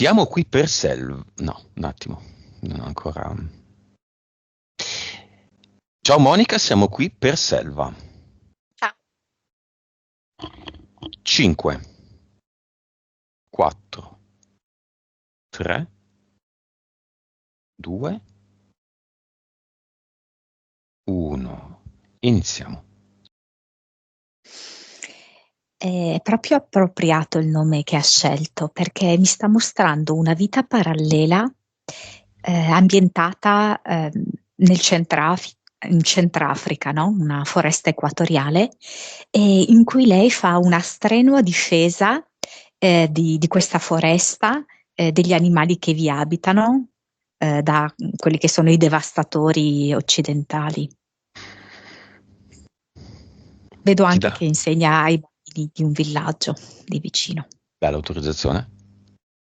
Siamo qui per selva. No, un attimo, non ho ancora. Ciao Monica, siamo qui per selva. Ciao. 5, 4, 3, 2, 1. Iniziamo. È proprio appropriato il nome che ha scelto perché mi sta mostrando una vita parallela ambientata in Centrafrica, no? Una foresta equatoriale, e in cui lei fa una strenua difesa di questa foresta, degli animali che vi abitano, da quelli che sono i devastatori occidentali. Vedo Ti anche dà che insegna ai bambini di un villaggio lì vicino. l'autorizzazione?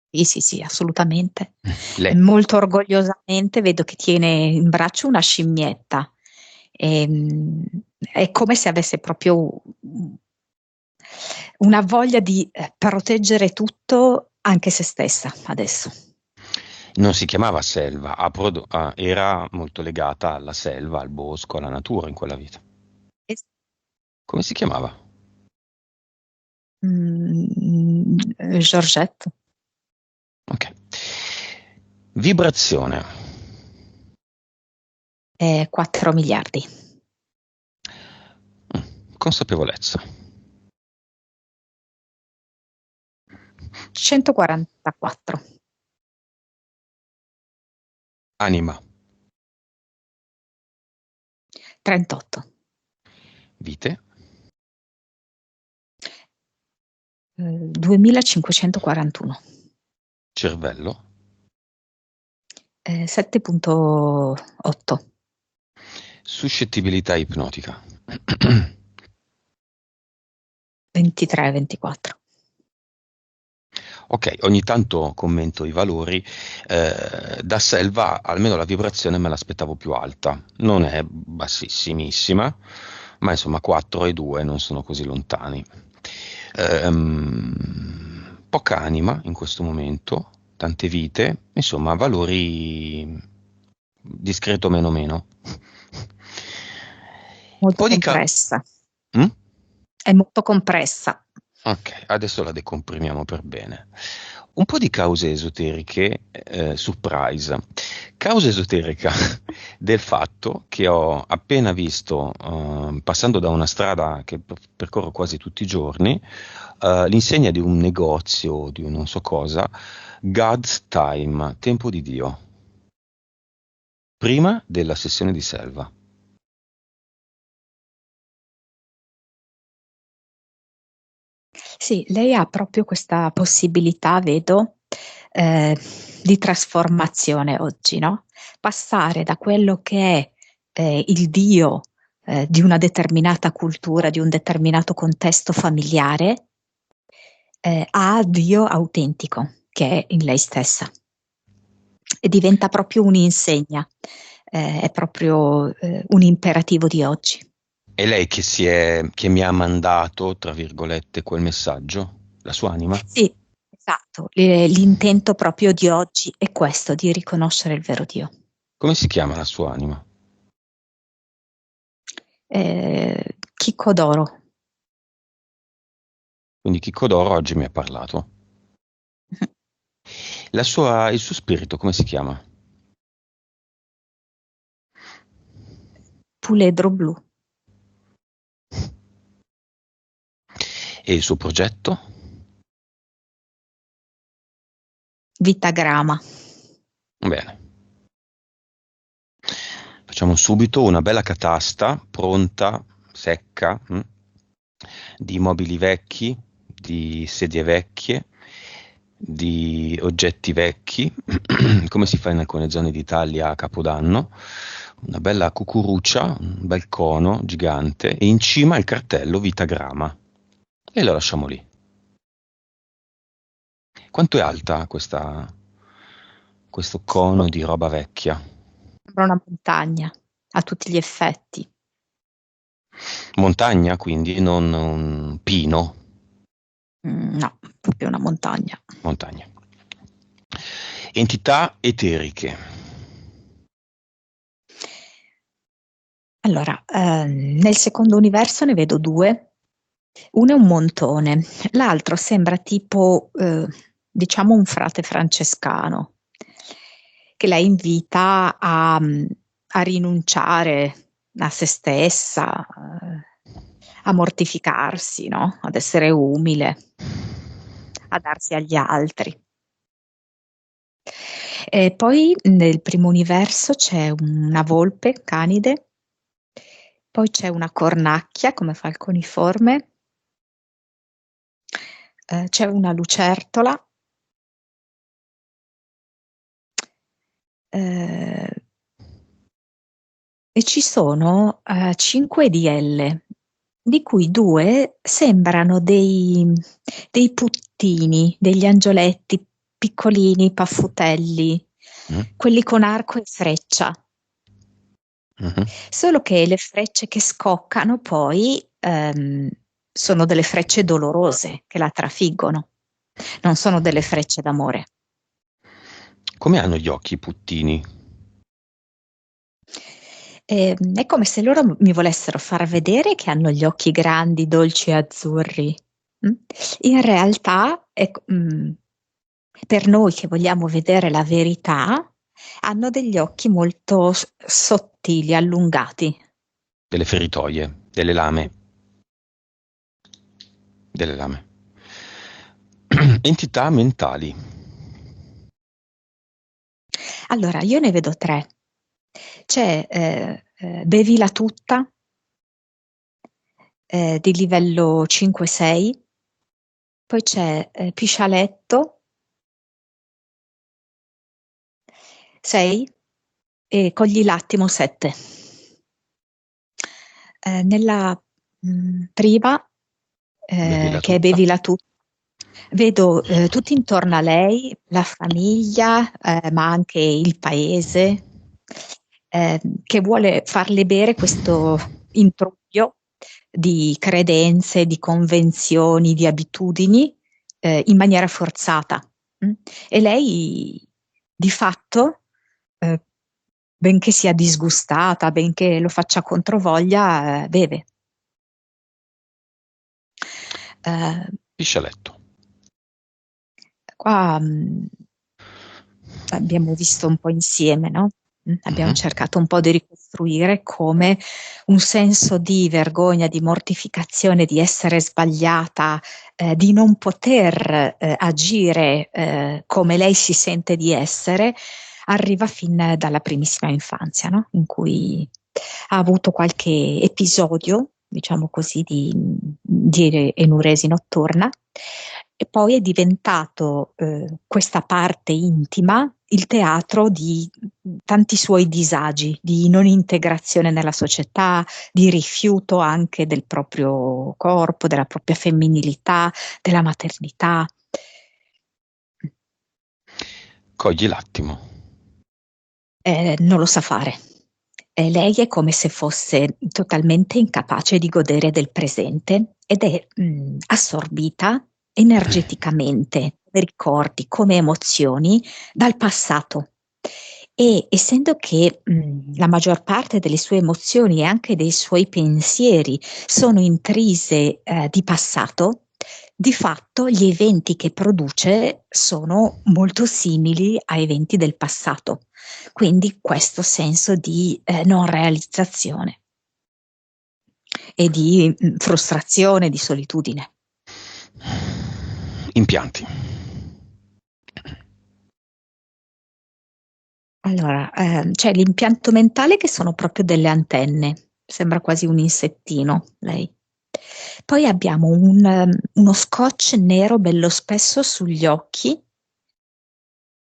Sì, sì, assolutamente. E Lei. molto orgogliosamente vedo che tiene in braccio una scimmietta. È come se avesse proprio una voglia di proteggere tutto, anche se stessa adesso. Non si chiamava selva, era molto legata alla selva, al bosco, alla natura in quella vita. Es- Come si chiamava? Georgette. Ok. Vibrazione. 4 miliardi. Consapevolezza. 144. Anima. 38. Vite. 2541. Cervello. 7,8. Suscettibilità ipnotica. 23, 24. Ok, ogni tanto commento i valori. Da selva almeno la vibrazione me l'aspettavo più alta. Non è bassissimissima, ma insomma 4 e 2 non sono così lontani. Poca anima in questo momento, tante vite, insomma valori discreto meno meno. Un Molto po' di compressa. Mm? È molto compressa. Ok, adesso la decomprimiamo per bene. Un po' di cause esoteriche, surprise. Causa esoterica del fatto che ho appena visto, passando da una strada che percorro quasi tutti i giorni, l'insegna di un negozio, di un non so cosa, God's Time, tempo di Dio, prima della sessione di selva. Sì, lei ha proprio questa possibilità, vedo, eh, di trasformazione oggi, no? Passare da quello che è il Dio di una determinata cultura, di un determinato contesto familiare, a Dio autentico, che è in lei stessa. E diventa proprio un'insegna, è proprio un imperativo di oggi. È lei che mi ha mandato, tra virgolette, quel messaggio? La sua anima? Sì, esatto. L'intento proprio di oggi è questo, di riconoscere il vero Dio. Come si chiama la sua anima? Chicco d'oro. Quindi Chicco d'Oro oggi mi ha parlato. Il suo spirito, come si chiama? Puledro blu. E il suo progetto? Vitagrama. Bene. Facciamo subito una bella catasta, pronta, secca, di mobili vecchi, di sedie vecchie, di oggetti vecchi, come si fa in alcune zone d'Italia a Capodanno. Una bella cucuruccia, un bel cono gigante e in cima il cartello Vitagrama. E lo lasciamo lì. Quanto è alta questo cono di roba vecchia? Sembra una montagna, a tutti gli effetti. Montagna, quindi, non un pino. No, proprio una montagna. Montagna. Entità eteriche. Allora, nel secondo universo ne vedo due. Uno è un montone, l'altro sembra tipo, diciamo, un frate francescano che la invita a rinunciare a se stessa, a mortificarsi, no? Ad essere umile, a darsi agli altri. E poi nel primo universo c'è una volpe canide, poi c'è una cornacchia come falconiforme, c'è una lucertola, e ci sono 5 DL, di cui 2 sembrano dei puttini, degli angioletti piccolini, paffutelli, quelli con arco e freccia. Solo che le frecce che scoccano poi sono delle frecce dolorose che la trafiggono, non sono delle frecce d'amore. Come hanno gli occhi i puttini? È come se loro mi volessero far vedere che hanno gli occhi grandi, dolci e azzurri. In realtà, per noi che vogliamo vedere la verità, hanno degli occhi molto sottili, allungati. Delle feritoie, delle lame. Delle lame. Entità mentali. Allora, io ne vedo 3. C'è Bevila tutta, di livello 5-6, poi c'è Piscialetto 6 e Cogli l'attimo 7. Nella prima, Bevila che è tutta. Bevila tutta, vedo tutti intorno a lei, la famiglia, ma anche il paese, che vuole farle bere questo introito di credenze, di convenzioni, di abitudini, in maniera forzata. E lei, di fatto, benché sia disgustata, benché lo faccia controvoglia, beve. Piscialetto. Qua abbiamo visto un po' insieme, no? Abbiamo cercato un po' di ricostruire come un senso di vergogna, di mortificazione, di essere sbagliata, di non poter agire come lei si sente di essere, arriva fin dalla primissima infanzia, no? In cui ha avuto qualche episodio, diciamo così, di enuresi notturna, e poi è diventato questa parte intima il teatro di tanti suoi disagi, di non integrazione nella società, di rifiuto anche del proprio corpo, della propria femminilità, della maternità. Cogli l'attimo. Non lo sa fare. Lei è come se fosse totalmente incapace di godere del presente ed è assorbita energeticamente, come ricordi, come emozioni, dal passato. E essendo che la maggior parte delle sue emozioni e anche dei suoi pensieri sono intrise di passato, di fatto gli eventi che produce sono molto simili a eventi del passato. Quindi questo senso di non realizzazione e di frustrazione, di solitudine. Impianti. Allora, c'è l'impianto mentale che sono proprio delle antenne, sembra quasi un insettino lei. Poi abbiamo uno scotch nero bello spesso sugli occhi,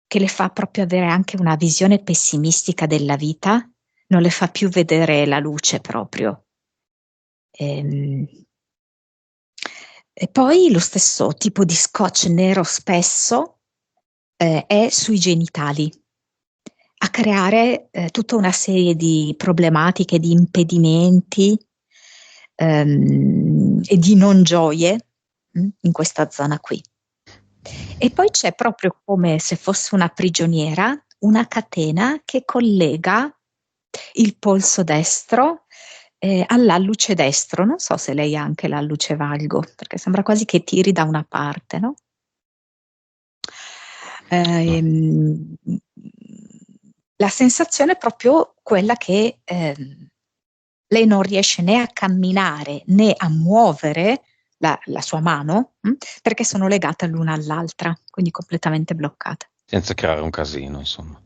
che le fa proprio avere anche una visione pessimistica della vita, non le fa più vedere la luce proprio. E poi lo stesso tipo di scotch nero spesso è sui genitali, a creare tutta una serie di problematiche, di impedimenti e di non gioie in questa zona qui. E poi c'è proprio come se fosse una prigioniera, una catena che collega il polso destro all'alluce destro. Non so se lei ha anche l'alluce valgo, perché sembra quasi che tiri da una parte, no? La sensazione è proprio quella che lei non riesce né a camminare né a muovere la sua mano, perché sono legate l'una all'altra, quindi completamente bloccate. Senza creare un casino, insomma.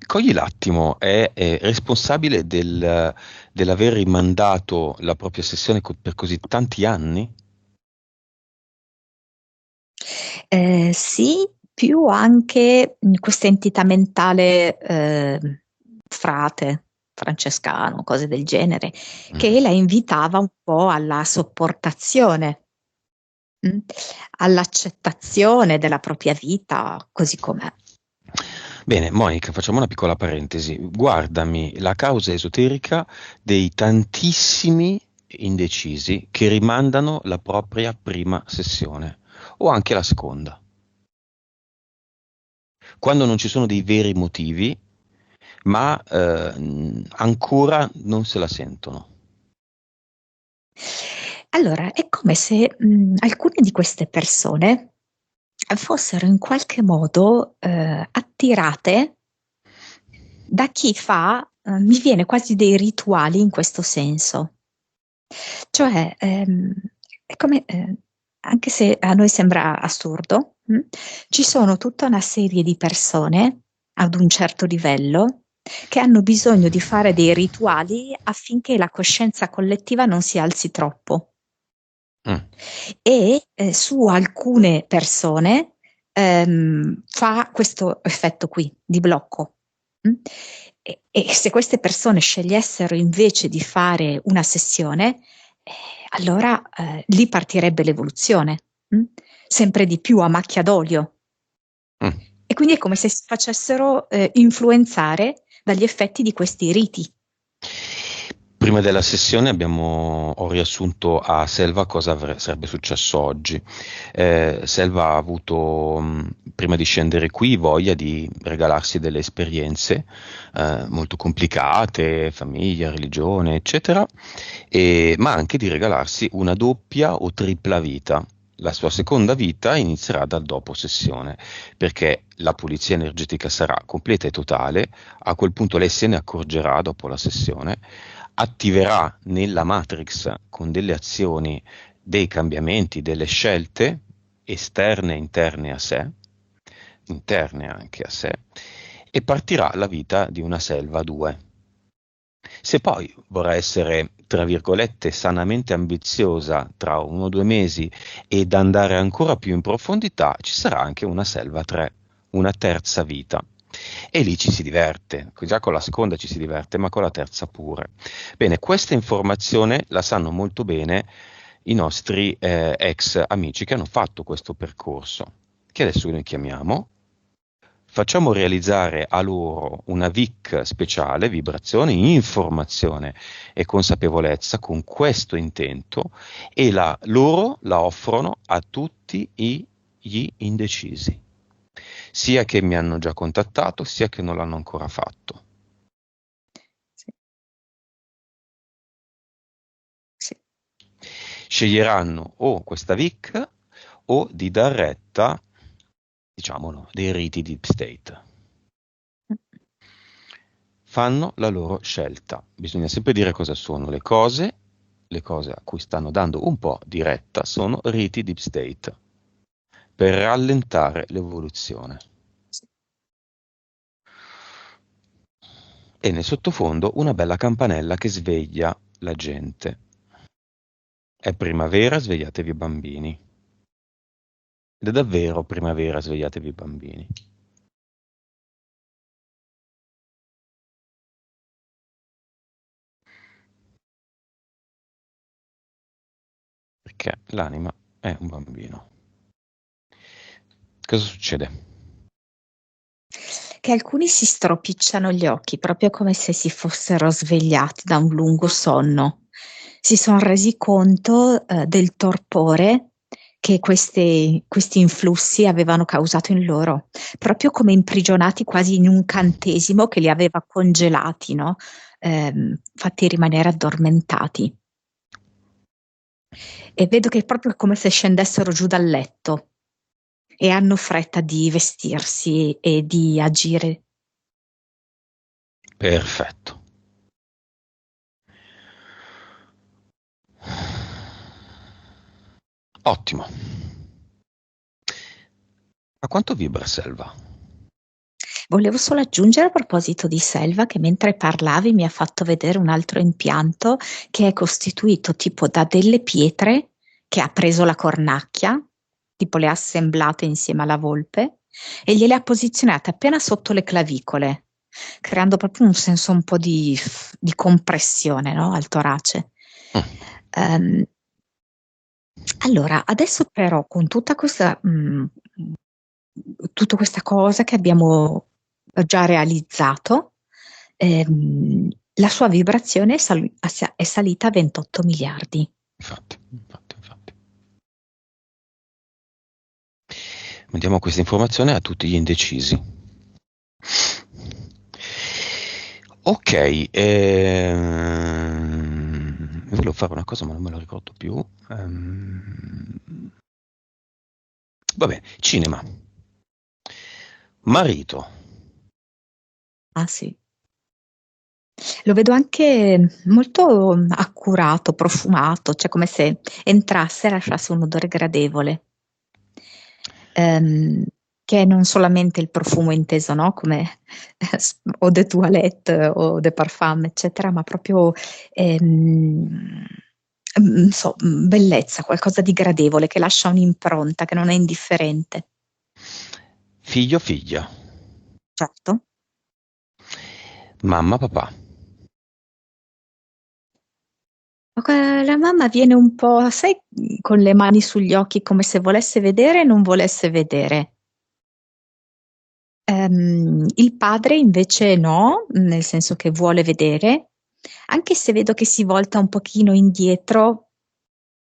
Cogli l'attimo, è responsabile dell'aver rimandato la propria sessione per così tanti anni? Sì, più anche questa entità mentale frate, francescano, cose del genere, che la invitava un po' alla sopportazione, all'accettazione della propria vita così com'è. Bene, Monica, facciamo una piccola parentesi. Guardami la causa esoterica dei tantissimi indecisi che rimandano la propria prima sessione o anche la seconda. Quando non ci sono dei veri motivi, ma ancora non se la sentono. Allora, è come se alcune di queste persone fossero in qualche modo attirate da chi fa, mi viene quasi dei rituali in questo senso. Cioè, è come, anche se a noi sembra assurdo, ci sono tutta una serie di persone ad un certo livello che hanno bisogno di fare dei rituali affinché la coscienza collettiva non si alzi troppo. E su alcune persone fa questo effetto qui di blocco. E se queste persone scegliessero invece di fare una sessione, allora lì partirebbe l'evoluzione, sempre di più a macchia d'olio. E quindi è come se si facessero influenzare dagli effetti di questi riti. Prima della sessione ho riassunto a Selva cosa sarebbe successo oggi. Selva ha avuto, prima di scendere qui, voglia di regalarsi delle esperienze molto complicate, famiglia, religione, eccetera, ma anche di regalarsi una doppia o tripla vita. La sua seconda vita inizierà dal dopo sessione, perché la pulizia energetica sarà completa e totale. A quel punto lei se ne accorgerà dopo la sessione, attiverà nella Matrix con delle azioni dei cambiamenti, delle scelte esterne e interne a sé, interne anche a sé, e partirà la vita di una Selva 2. Se poi vorrà essere, tra virgolette, sanamente ambiziosa tra 1 o 2 mesi ed andare ancora più in profondità, ci sarà anche una Selva 3, una terza vita. E lì ci si diverte, già con la seconda ci si diverte, ma con la terza pure. Bene, questa informazione la sanno molto bene i nostri ex amici che hanno fatto questo percorso, che adesso noi chiamiamo. Facciamo realizzare a loro una VIC speciale, vibrazione, informazione e consapevolezza con questo intento, e loro la offrono a tutti gli indecisi, sia che mi hanno già contattato, sia che non l'hanno ancora fatto. Sì. Sì. Sceglieranno o questa VIC o di dar retta, diciamolo, dei riti Deep State. Fanno la loro scelta. Bisogna sempre dire cosa sono le cose a cui stanno dando un po' di retta sono riti Deep State per rallentare l'evoluzione. E nel sottofondo una bella campanella che sveglia la gente. È primavera, svegliatevi bambini. Ed è davvero primavera, svegliatevi bambini. Perché l'anima è un bambino. Cosa succede? Che alcuni si stropicciano gli occhi, proprio come se si fossero svegliati da un lungo sonno. si sono resi conto del torpore che questi influssi avevano causato in loro, proprio come imprigionati quasi in un incantesimo che li aveva congelati, no? Fatti rimanere addormentati. E vedo che è proprio come se scendessero giù dal letto e hanno fretta di vestirsi e di agire. Perfetto. Ottimo. A quanto vibra Selva? Volevo solo aggiungere a proposito di Selva che mentre parlavi mi ha fatto vedere un altro impianto che è costituito tipo da delle pietre che ha preso la cornacchia, tipo le ha assemblate insieme alla volpe e gliele ha posizionate appena sotto le clavicole, creando proprio un senso un po' di compressione, no? Al torace. Mm. Ehm, allora, adesso però con tutta questa cosa che abbiamo già realizzato, la sua vibrazione è salita a 28 miliardi. Infatti. Mandiamo questa informazione a tutti gli indecisi. Ok, volevo fare una cosa ma non me lo ricordo più. Va bene, cinema. Marito. Ah sì. Lo vedo anche molto accurato, profumato, cioè come se entrasse e lasciasse un odore gradevole. Che è non solamente il profumo inteso, no? Come eau de toilette o de parfum, eccetera, ma proprio bellezza, qualcosa di gradevole che lascia un'impronta, che non è indifferente. Figlio, figlia. Certo. Mamma, papà. La mamma viene un po', sai, con le mani sugli occhi come se volesse vedere e non volesse vedere. Il padre invece no, nel senso che vuole vedere, anche se vedo che si volta un pochino indietro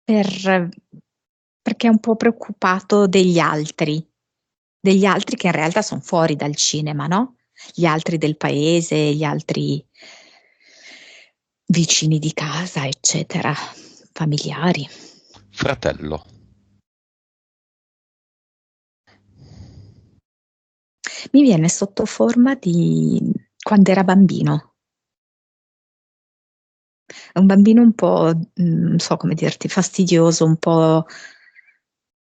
perché è un po' preoccupato degli altri che in realtà sono fuori dal cinema, no? Gli altri del paese, gli altri vicini di casa, eccetera, familiari. Fratello. Mi viene sotto forma di quando era bambino. È un bambino un po', non so come dirti, fastidioso, un po'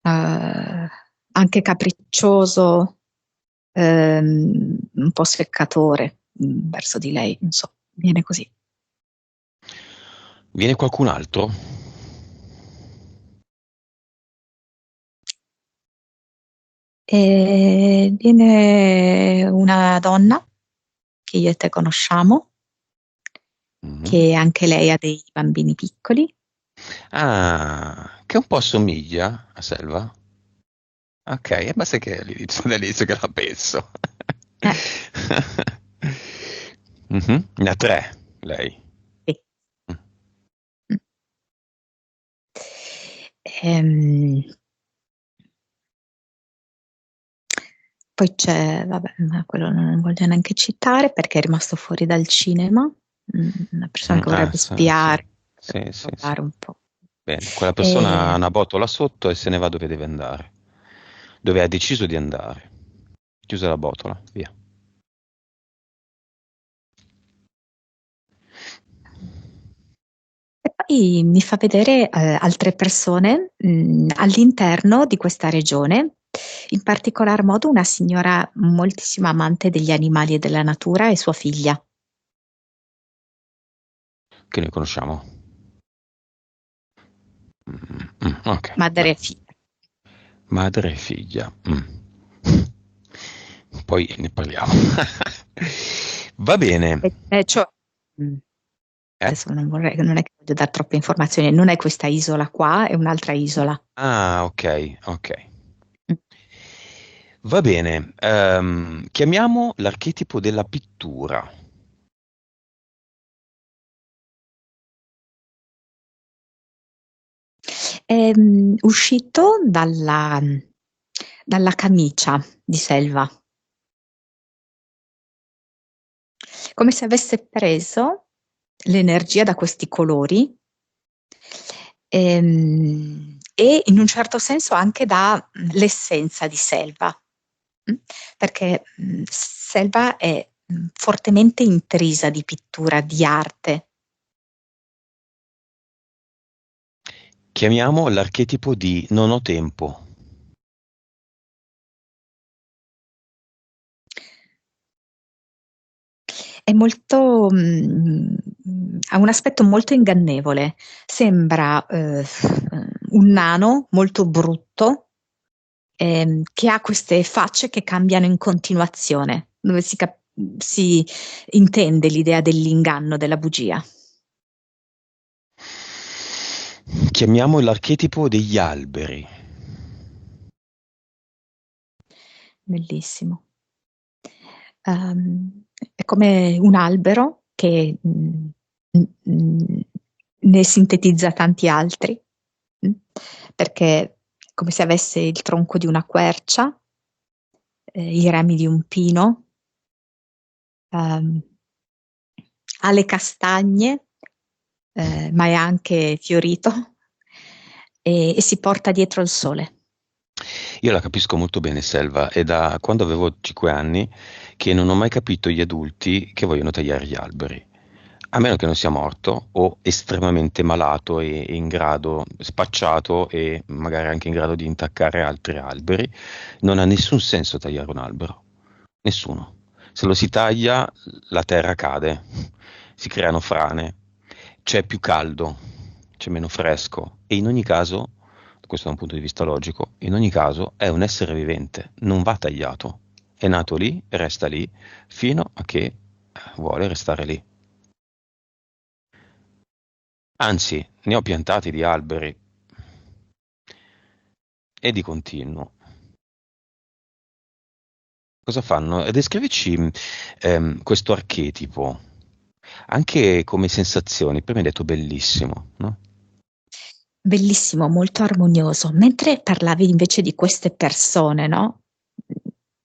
anche capriccioso, un po' seccatore verso di lei, non so, viene così. Viene qualcun altro? E viene una donna che io e te conosciamo, Mhm. che anche lei ha dei bambini piccoli. Ah, che un po' assomiglia a Selva. Ok, e basta che dall'inizio che la penso. Eh, Mhm. Ne ha tre, lei. sì. Mm. Mm. Ehm, Poi c'è, vabbè, ma quello non voglio neanche citare perché è rimasto fuori dal cinema, una persona che Ah, vorrebbe sì, sì. spiare, Sì, sì, sì. provare un po'. Bene, quella persona ha E, una botola sotto e se ne va dove deve andare. Dove ha deciso di andare. Chiusa la botola, via. e poi mi fa vedere altre persone all'interno di questa regione, in particolar modo una signora moltissima amante degli animali e della natura e sua figlia, Che noi conosciamo. Ok, madre e bene. figlia. Madre e figlia. Poi ne parliamo. Va bene. Cioè, mm, Eh? adesso non è che voglio dare troppe informazioni, non è questa isola qua, è un'altra isola. Ah, ok, ok. Mm. Va bene. Chiamiamo l'archetipo della pittura. È uscito dalla camicia di Selva, come se avesse preso l'energia da questi colori e in un certo senso anche dall'essenza di Selva, perché Selva è fortemente intrisa di pittura, di arte. Chiamiamo l'archetipo di non ho tempo. È molto, ha un aspetto molto ingannevole, sembra un nano molto brutto, che ha queste facce che cambiano in continuazione, dove si intende l'idea dell'inganno, della bugia. Chiamiamo l'archetipo degli alberi. Bellissimo. È come un albero che ne sintetizza tanti altri, perché è come se avesse il tronco di una quercia, i rami di un pino, ha le castagne, ma è anche fiorito e si porta dietro il sole. Io la capisco molto bene, Selva, è da quando avevo 5 anni che non ho mai capito gli adulti che vogliono tagliare gli alberi. A meno che non sia morto o estremamente malato e in grado, spacciato e magari anche in grado di intaccare altri alberi, non ha nessun senso tagliare un albero. Nessuno. Se lo si taglia, la terra cade, si creano frane, c'è più caldo, c'è meno fresco e in ogni caso, questo da un punto di vista logico, in ogni caso è un essere vivente, non va tagliato. È nato lì e resta lì fino a che vuole restare lì. Anzi, ne ho piantati di alberi e di continuo. Cosa fanno? Descrivici questo archetipo, anche come sensazioni. Prima hai detto bellissimo, no? Bellissimo, molto armonioso. Mentre parlavi invece di queste persone, no?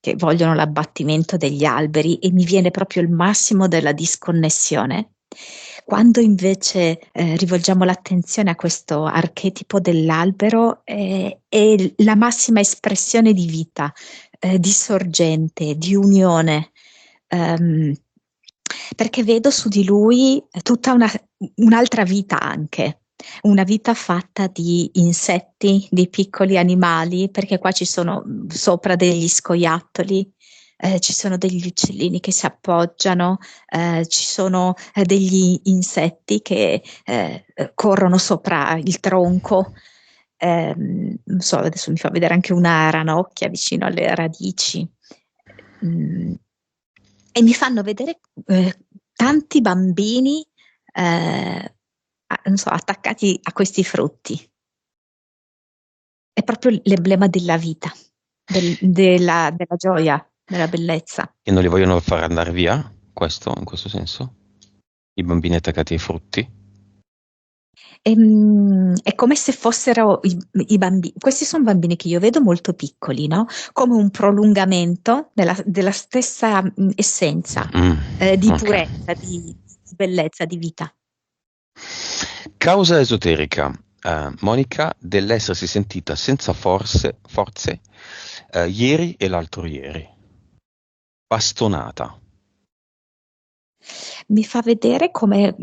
Che vogliono l'abbattimento degli alberi e mi viene proprio il massimo della disconnessione. Quando invece rivolgiamo l'attenzione a questo archetipo dell'albero, è la massima espressione di vita, di sorgente, di unione, ehm, perché vedo su di lui tutta un'altra vita anche. Una vita fatta di insetti, di piccoli animali, perché qua ci sono sopra degli scoiattoli, ci sono degli uccellini che si appoggiano, ci sono degli insetti che corrono sopra il tronco. Non so, adesso mi fa vedere anche una ranocchia vicino alle radici. Mm, e mi fanno vedere tanti bambini non so, attaccati a questi frutti. È proprio l'emblema della vita, della gioia, della bellezza. E non li vogliono far andare via? Questo, in questo senso? I bambini attaccati ai frutti? È come se fossero i bambini, questi sono bambini che io vedo molto piccoli, no? Come un prolungamento della stessa essenza di Ok. purezza, di bellezza, di vita. Causa esoterica, Monica, dell'essersi sentita senza forze ieri e l'altro ieri. Bastonata. Mi fa vedere come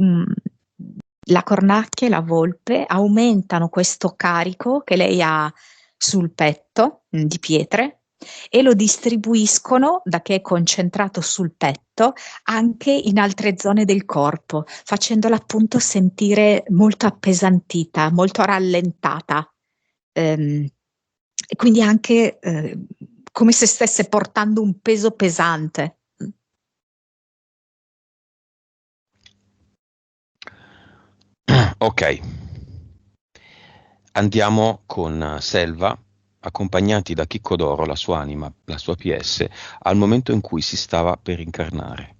la cornacchia e la volpe aumentano questo carico che lei ha sul petto di pietre e lo distribuiscono da che è concentrato sul petto anche in altre zone del corpo, facendola appunto sentire molto appesantita, molto rallentata. E quindi anche come se stesse portando un peso pesante. Ok, andiamo con Selva, accompagnati da Chicco d'Oro, la sua anima, la sua PS, al momento in cui si stava per incarnare.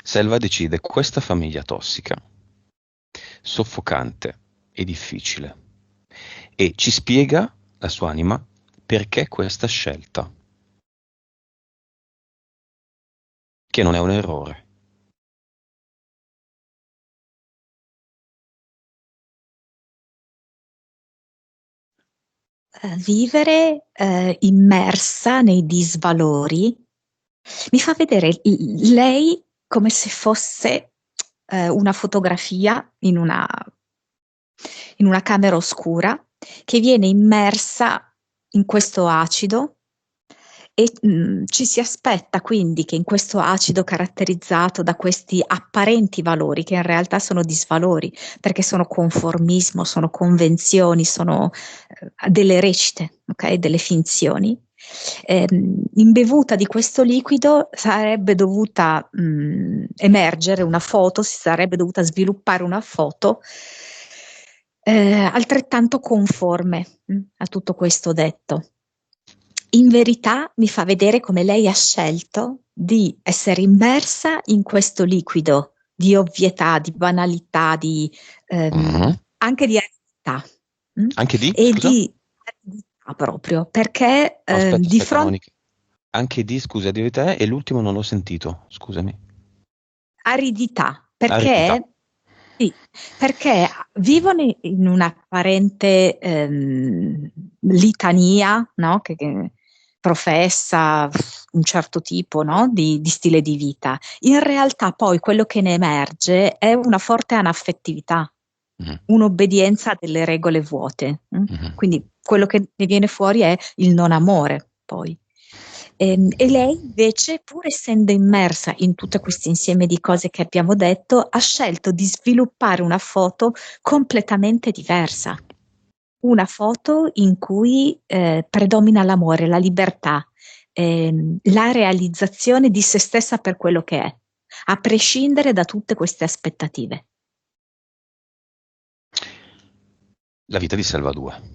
Selva decide questa famiglia tossica, soffocante e difficile e ci spiega la sua anima perché questa scelta, che non è un errore. Vivere immersa nei disvalori mi fa vedere lei come se fosse una fotografia in una camera oscura che viene immersa in questo acido e ci si aspetta quindi che in questo acido caratterizzato da questi apparenti valori, che in realtà sono disvalori, perché sono conformismo, sono convenzioni, sono delle recite, ok? Delle finzioni. Imbevuta di questo liquido sarebbe dovuta emergere una foto, si sarebbe dovuta sviluppare una foto altrettanto conforme a tutto questo detto. In verità mi fa vedere come lei ha scelto di essere immersa in questo liquido di ovvietà, di banalità, anche di aridità, Anche di, e scusa? di aridità proprio, perché di Aspetta, fronte Monica. Anche di, scusa, di te e l'ultimo non l'ho sentito, scusami. aridità, Aridità. sì, perché vivono in un'apparente litania, no? Che professa un certo tipo, no? Di stile di vita. In realtà poi quello che ne emerge è una forte anaffettività, Mhm, un'obbedienza a delle regole vuote. mhm. Quindi quello che ne viene fuori è il non amore, poi. E lei invece, pur essendo immersa in tutto questo insieme di cose che abbiamo detto, ha scelto di sviluppare una foto completamente diversa. Una foto in cui predomina l'amore, la libertà, la realizzazione di se stessa per quello che è, a prescindere da tutte queste aspettative. La vita di Salvador.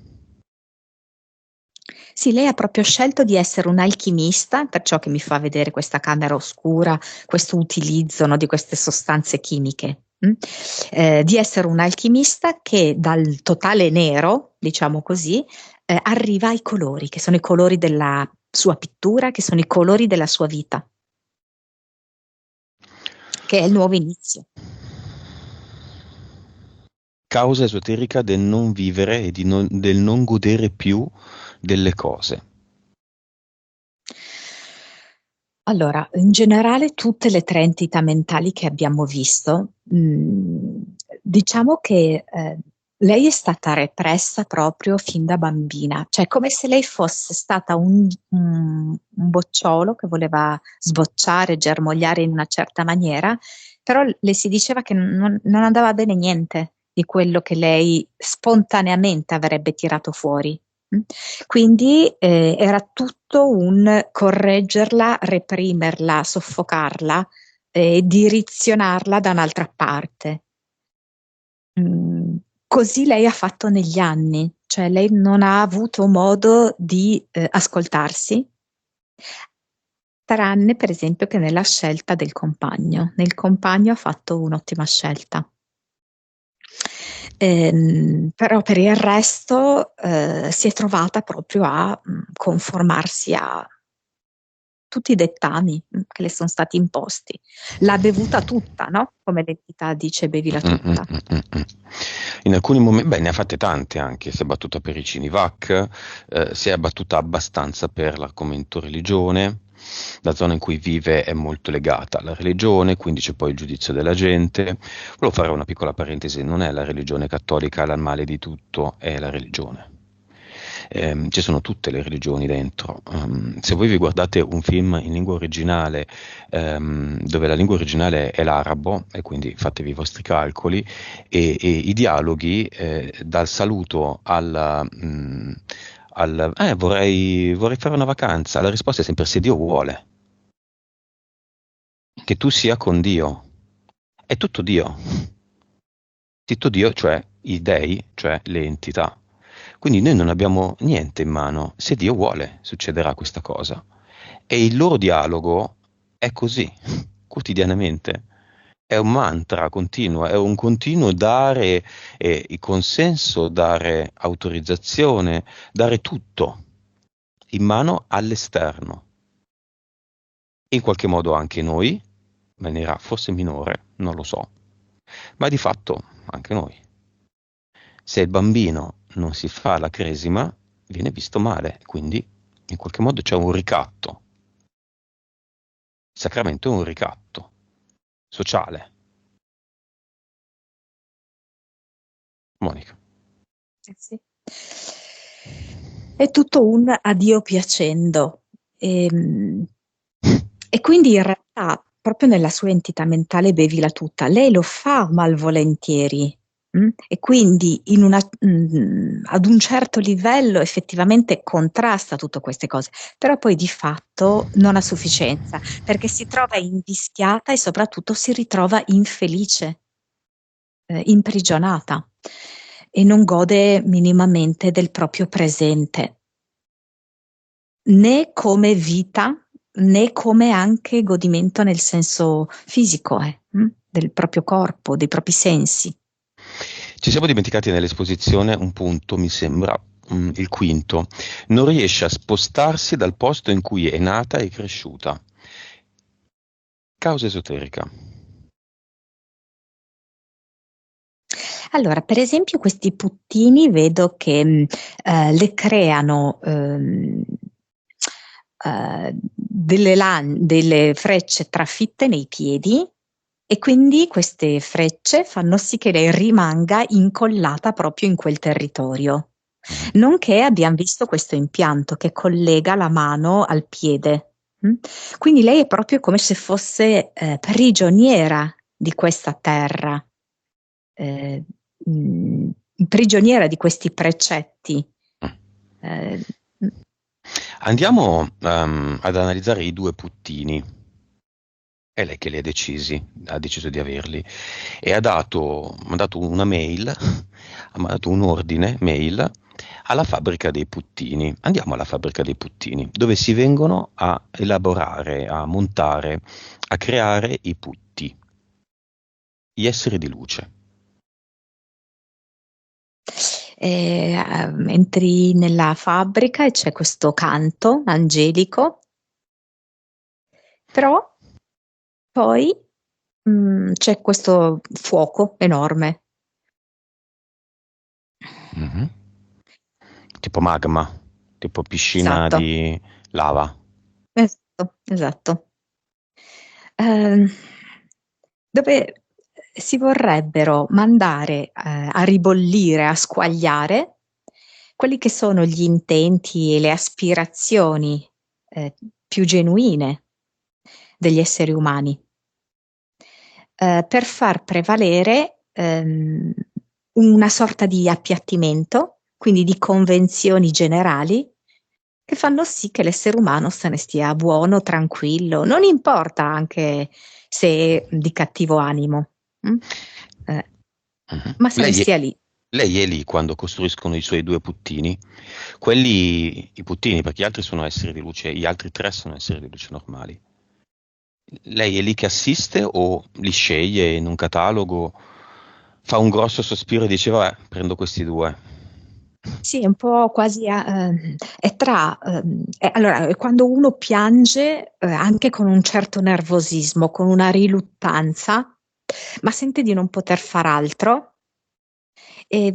Sì, lei ha proprio scelto di essere un alchimista, perciò che mi fa vedere questa camera oscura, questo utilizzo, no, di queste sostanze chimiche. Di essere un alchimista che dal totale nero, diciamo così, arriva ai colori, che sono i colori della sua pittura, che sono i colori della sua vita, che è il nuovo inizio. Causa esoterica del non vivere e del non godere più delle cose. Allora, in generale tutte le tre entità mentali che abbiamo visto, diciamo che lei è stata repressa proprio fin da bambina, cioè come se lei fosse stata un bocciolo che voleva sbocciare, germogliare in una certa maniera, però le si diceva che non andava bene niente di quello che lei spontaneamente avrebbe tirato fuori. Mm? Quindi era tutto un correggerla, reprimerla, soffocarla e direzionarla da un'altra parte. Così lei ha fatto negli anni, cioè lei non ha avuto modo di ascoltarsi, tranne per esempio che nella scelta del compagno. Nel compagno ha fatto un'ottima scelta. Però per il resto si è trovata proprio a conformarsi a tutti i dettami che le sono stati imposti. L'ha bevuta tutta, no? Come l'entità dice, bevila Mm, mm, tutta. mm, mm, mm. In alcuni momenti, beh, ne ha fatte tante anche, si è battuta per i Cinivac, si è battuta abbastanza per l'argomento religione, la zona in cui vive è molto legata alla religione, quindi c'è poi il giudizio della gente. Volevo fare una piccola parentesi, non è la religione cattolica la male di tutto, è la religione. Ci sono tutte le religioni dentro. Se voi vi guardate un film in lingua originale, dove la lingua originale è l'arabo, e quindi fatevi i vostri calcoli, e i dialoghi dal saluto vorrei fare una vacanza, la risposta è sempre se Dio vuole, che tu sia con Dio, è tutto Dio. Tutto Dio, cioè i dei, cioè le entità. Quindi noi non abbiamo niente in mano. Se Dio vuole, succederà questa cosa. E il loro dialogo è così, quotidianamente. è un mantra continuo, è un continuo dare il consenso, dare autorizzazione, dare tutto in mano all'esterno. In qualche modo anche noi, in maniera forse minore, non lo so, ma di fatto anche noi. Se il bambino non si fa la cresima, viene visto male, quindi in qualche modo c'è un ricatto. Il sacramento è un ricatto sociale. Monica. Sì. È tutto un a Dio piacendo. E quindi in realtà, proprio nella sua entità mentale bevila tutta, lei lo fa malvolentieri. E quindi ad un certo livello effettivamente contrasta tutte queste cose, però poi di fatto non ha sufficienza, perché si trova invischiata e soprattutto si ritrova infelice, imprigionata e non gode minimamente del proprio presente, né come vita, né come anche godimento nel senso fisico, del proprio corpo, dei propri sensi. Ci siamo dimenticati nell'esposizione un punto, mi sembra, il quinto. Non riesce a spostarsi dal posto in cui è nata e cresciuta. Causa esoterica. Allora, per esempio questi puttini vedo che le creano delle frecce trafitte nei piedi e quindi queste frecce fanno sì che lei rimanga incollata proprio in quel territorio. Nonché abbiamo visto questo impianto che collega la mano al piede. Quindi lei è proprio come se fosse prigioniera di questa terra, eh, prigioniera di questi precetti. Eh, Andiamo ad analizzare i due puttini. È lei che li ha decisi, ha deciso di averli e ha mandato una mail, ha mandato un ordine mail alla fabbrica dei puttini. Andiamo alla fabbrica dei puttini, dove si vengono a elaborare, a montare, a creare i putti, gli esseri di luce. Entri nella fabbrica e c'è questo canto angelico, però poi c'è questo fuoco enorme. Mhm. Tipo magma, tipo piscina Esatto, di lava. esatto, esatto. Ehm, dove si vorrebbero mandare a ribollire, a squagliare quelli che sono gli intenti e le aspirazioni più genuine degli esseri umani, per far prevalere una sorta di appiattimento, quindi di convenzioni generali che fanno sì che l'essere umano se ne stia buono, tranquillo, non importa anche se di cattivo animo, mm? Eh, Mhm. ma se ne stia lì. Lei è lì quando costruiscono i suoi due puttini. Quelli, i puttini, perché gli altri sono esseri di luce, gli altri tre sono esseri di luce normali. Lei è lì che assiste o li sceglie in un catalogo, fa un grosso sospiro e dice, vabbè, prendo questi due. Sì, è un po' quasi è allora, è quando uno piange anche con un certo nervosismo, con una riluttanza, ma sente di non poter far altro e,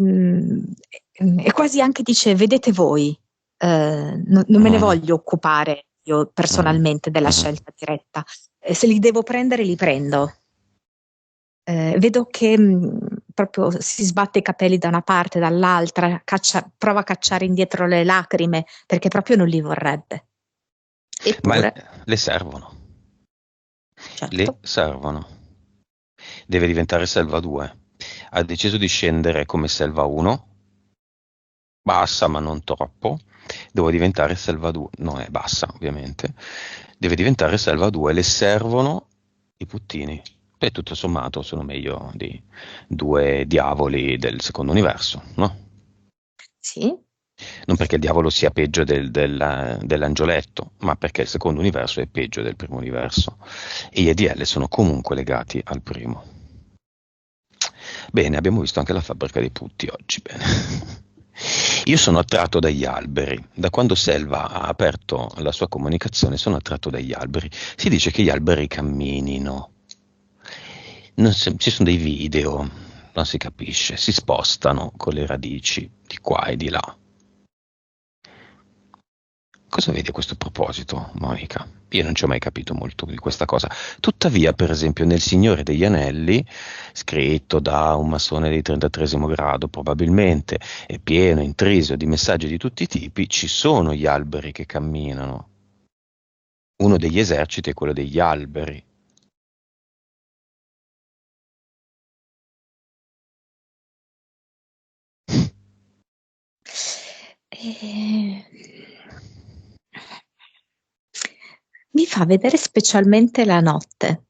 e quasi anche dice, vedete voi, non me ne Mm, voglio occupare io mm, personalmente della mhm. scelta diretta. Se li devo prendere, li prendo. Vedo che proprio si sbatte i capelli da una parte, dall'altra, prova a cacciare indietro le lacrime perché proprio non li vorrebbe. Ma Eppure, le servono, le certo, servono. Deve diventare Selva 2. Ha deciso di scendere come Selva 1, bassa ma non troppo. Devo diventare Selva 2, non è bassa ovviamente. Deve diventare Selva 2, le servono i puttini. E tutto sommato sono meglio di due diavoli del secondo universo, no? sì. Non perché il diavolo sia peggio dell'angioletto, ma perché il secondo universo è peggio del primo universo. E gli EDL sono comunque legati al primo. Bene, abbiamo visto anche la fabbrica dei putti oggi. Bene. Io sono attratto dagli alberi. Da quando Selva ha aperto la sua comunicazione sono attratto dagli alberi. Si dice che gli alberi camminino. Ci sono dei video, non si capisce, si spostano con le radici di qua e di là. Cosa vedi a questo proposito, Monica? Io non ci ho mai capito molto di questa cosa. Tuttavia, per esempio, nel Signore degli Anelli, scritto da un massone di 33° grado, probabilmente, e pieno, intriso di messaggi di tutti i tipi, ci sono gli alberi che camminano. Uno degli eserciti è quello degli alberi. Eh, Mi fa vedere specialmente la notte.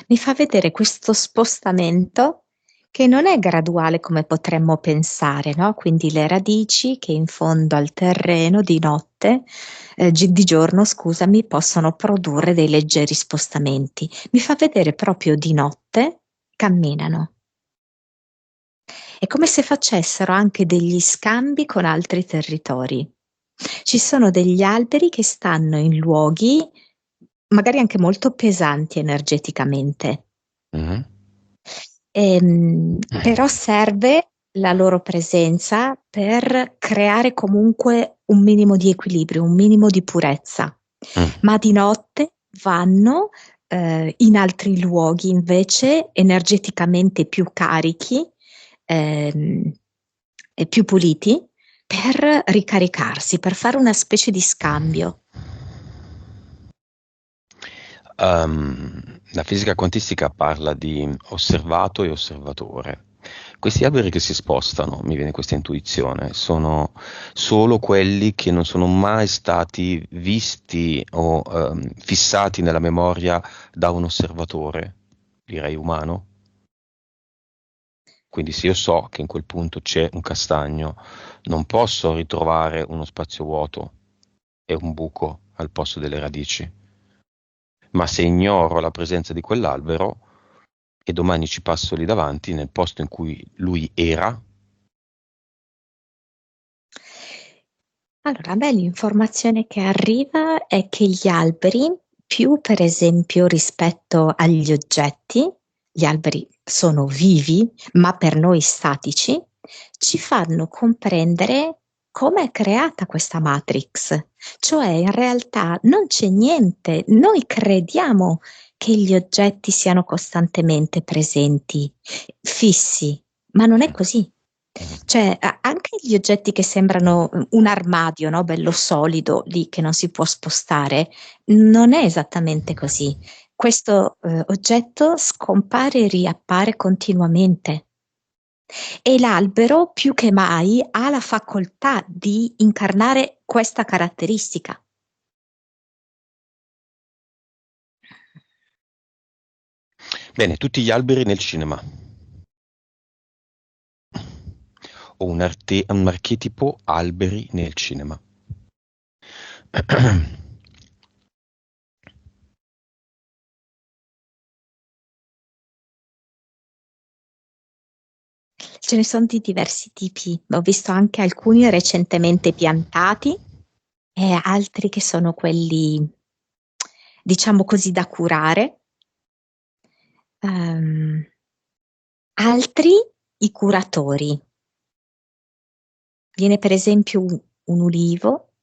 Mi fa vedere questo spostamento che non è graduale come potremmo pensare, no? Quindi le radici che in fondo al terreno di notte, di giorno, scusami, possono produrre dei leggeri spostamenti. Mi fa vedere proprio di notte camminano. È come se facessero anche degli scambi con altri territori. Ci sono degli alberi che stanno in luoghi magari anche molto pesanti energeticamente. Mhm. Però serve la loro presenza per creare comunque un minimo di equilibrio, un minimo di purezza. Mm. Ma di notte vanno in altri luoghi invece energeticamente più carichi ehm, e più puliti per ricaricarsi, per fare una specie di scambio. La fisica quantistica parla di osservato e osservatore. Questi alberi che si spostano, mi viene questa intuizione, sono solo quelli che non sono mai stati visti o fissati nella memoria da un osservatore, direi umano. Quindi se io so che in quel punto c'è un castagno, non posso ritrovare uno spazio vuoto e un buco al posto delle radici. Ma se ignoro la presenza di quell'albero e domani ci passo lì davanti, nel posto in cui lui era. Allora, a me l'informazione che arriva è che gli alberi, più per esempio rispetto agli oggetti, gli alberi sono vivi, ma per noi statici, ci fanno comprendere come è creata questa matrix. Cioè, in realtà non c'è niente, noi crediamo che gli oggetti siano costantemente presenti, fissi, ma non è così. Cioè, anche gli oggetti che sembrano un armadio, no? Bello solido, lì che non si può spostare, non è esattamente così. Questo oggetto scompare e riappare continuamente. E l'albero, più che mai, ha la facoltà di incarnare questa caratteristica. Bene, tutti gli alberi nel cinema. Ho un archetipo alberi nel cinema. Ce ne sono di diversi tipi. Ho visto anche alcuni recentemente piantati e altri che sono quelli, diciamo così, da curare. Ehm, Altri i curatori. Viene per esempio un ulivo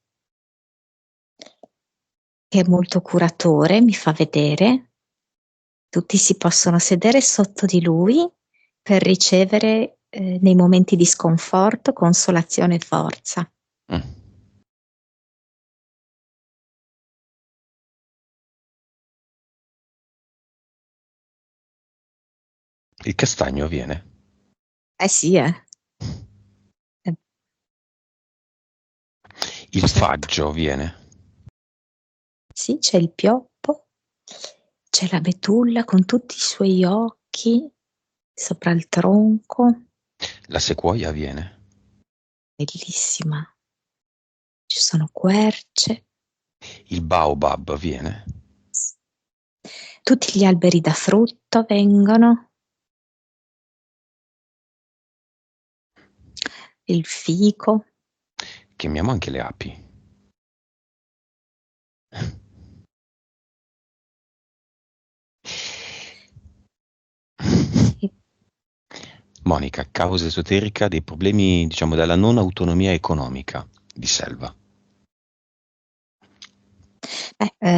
che è molto curatore, mi fa vedere. Tutti si possono sedere sotto di lui per ricevere nei momenti di sconforto consolazione e forza. Mm. Il castagno viene. Eh sì, eh, Il certo. faggio viene. Sì, c'è il pioppo, c'è la betulla con tutti i suoi occhi sopra il tronco, La sequoia viene. bellissima. ci sono querce, Il baobab viene? tutti gli alberi da frutto vengono, il fico. Chiamiamo anche le api. Monica, causa esoterica dei problemi, diciamo, della non autonomia economica di Selva.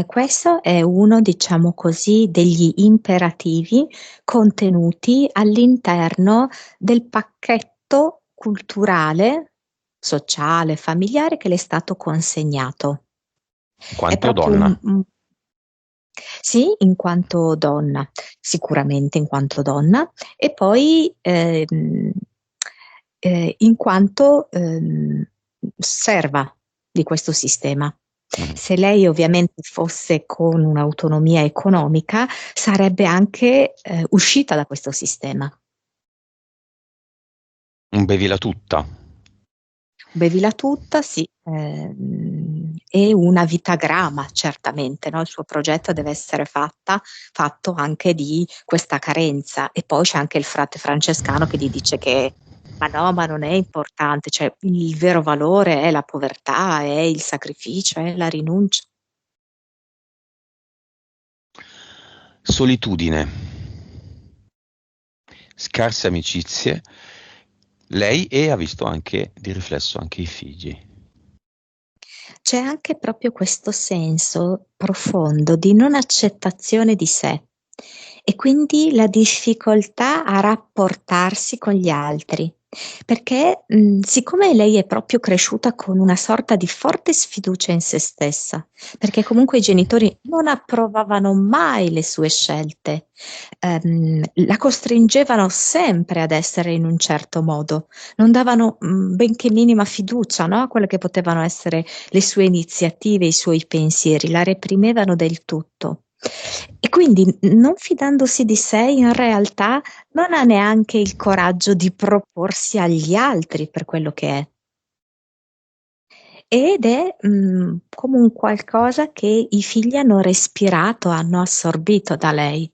Questo è uno, diciamo così, degli imperativi contenuti all'interno del pacchetto culturale, sociale, familiare che le è stato consegnato. In È quanto proprio donna. sì, in quanto donna, sicuramente in quanto donna, e poi in quanto serva di questo sistema. Mhm. Se lei ovviamente fosse con un'autonomia economica, sarebbe anche uscita da questo sistema. Un bevila tutta. Bevila tutta, sì, e una vitagrama, certamente, no? Il suo progetto deve essere fatto anche di questa carenza. E poi c'è anche il frate francescano che gli dice che ma no, ma non è importante, cioè il vero valore è la povertà, è il sacrificio, è la rinuncia. Solitudine. Scarse amicizie. Lei ha visto anche di riflesso anche i figli. C'è anche proprio questo senso profondo di non accettazione di sé e quindi la difficoltà a rapportarsi con gli altri, perché siccome lei è proprio cresciuta con una sorta di forte sfiducia in se stessa, perché comunque i genitori non approvavano mai le sue scelte, la costringevano sempre ad essere in un certo modo, non davano benché minima fiducia, no, a quelle che potevano essere le sue iniziative, i suoi pensieri, la reprimevano del tutto. E quindi, non fidandosi di sé, in realtà non ha neanche il coraggio di proporsi agli altri per quello che è. Ed è come un qualcosa che i figli hanno respirato, hanno assorbito da lei.